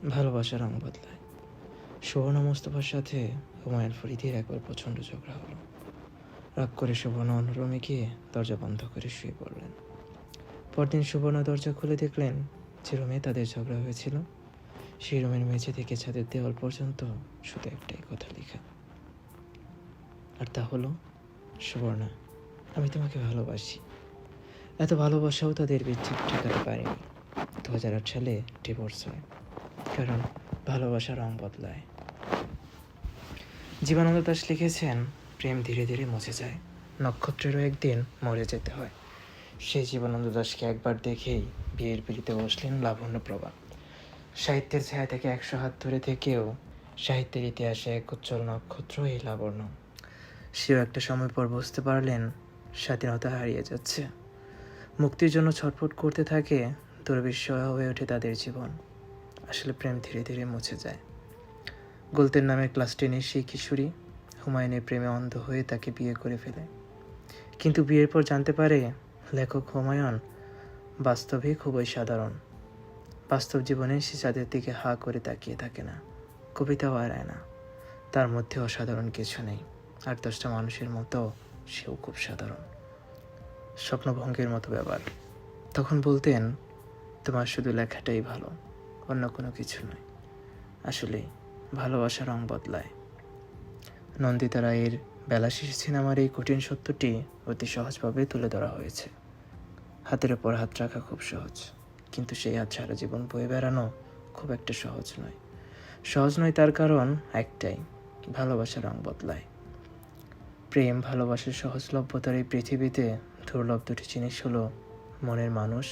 ভালোবাসা রং বদলায়। সুবর্ণা মোস্তফার সাথে হুমায়ুন ফরিদের একবার প্রচণ্ড ঝগড়া হলো। রাগ করে সুবর্ণা অন্য রুমে গিয়ে দরজা বন্ধ করে শুয়ে পড়লেন। পরদিন সুবর্ণা দরজা খুলে দেখলেন যে রুমে তাদের ঝগড়া হয়েছিল সেই রুমের মেঝে থেকে ছাদের দেওয়াল পর্যন্ত শুধু একটাই কথা লেখা, আর তা হলো, সুবর্ণা, আমি তোমাকে ভালোবাসি। এত ভালোবাসাও তাদের বিচ্ছেদ ঠেকাতে পারেনি। 2008 সালে ডিভোর্স হয়, কারণ ভালোবাসা রং বদলায়। জীবনানন্দ দাশ লিখেছেন, প্রেম ধীরে ধীরে মুছে যায়, নক্ষত্রেরও একদিন মরে যেতে হয়। সেই জীবনানন্দ দাশকে একবার দেখেই বিয়ের পিড়িতে বসলেন লাবণ্যপ্রভা। সাহিত্যের ছায়া থেকে 100 হাত ধরে থেকেও সাহিত্যের ইতিহাসে এক উজ্জ্বল নক্ষত্র এই লাবণ্য। সেও একটা সময় পর বুঝতে পারলেন স্বাধীনতা হারিয়ে যাচ্ছে। মুক্তির জন্য ছটফট করতে থাকে, দুর্বিষহ হয়ে ওঠে তাদের জীবন। আসলে প্রেম ধীরে ধীরে মুছে যায়। গুলতের নামের ক্লাস 10-এর সেই কিশোরী হুমায়ুনের প্রেমে অন্ধ হয়ে তাকে বিয়ে করে ফেলে, কিন্তু বিয়ের পর জানতে পারে লেখক হুমায়ুন বাস্তবে খুবই সাধারণ। বাস্তব জীবনে সে চাঁদের দিকে হা করে তাকিয়ে থাকে না, কবিতাও আড়ায় না। তার মধ্যে অসাধারণ কিছু নেই, আর 10টা মানুষের মতো সেও খুব সাধারণ, স্বপ্নভঙ্গের মতো ব্যাপার। তখন বলতেন, তোমার শুধু লেখাটাই ভালো, অন্য কোনো কিছু নয়। আসলে ভালোবাসা রং বদলায়। নন্দিতা রায়ের বেলা শেষে সিনেমার এই কঠিন সত্যটি অতি সহজভাবে তুলে ধরা হয়েছে। হাতের ওপর হাত রাখা খুব সহজ, কিন্তু সেই হাত সারা জীবন বয়ে বেড়ানো খুব একটা সহজ নয়। সহজ নয় তার কারণ একটাই, ভালোবাসা রং বদলায়। প্রেম ভালোবাসার সহজলভ্যতার এই পৃথিবীতে দুর্লভ দুটি জিনিস হলো মনের মানুষ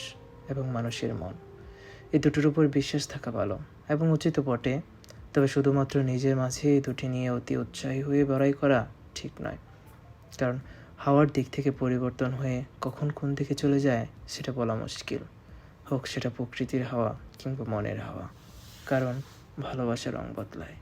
এবং মানুষের মন। এই দুটোর উপর বিশ্বাস থাকা ভালো এবং উচিত বটে, তবে শুধুমাত্র নিজের মাঝে এই দুটি নিয়ে অতি উৎসাহী হয়ে বড়াই করা ঠিক নয়। কারণ হাওয়ার দিক থেকে পরিবর্তন হয়ে কখন কোন দিকে চলে যায় সেটা বলা মুশকিল, হোক সেটা প্রকৃতির হাওয়া কিংবা মনের হাওয়া, কারণ ভালোবাসা রং বদলায়।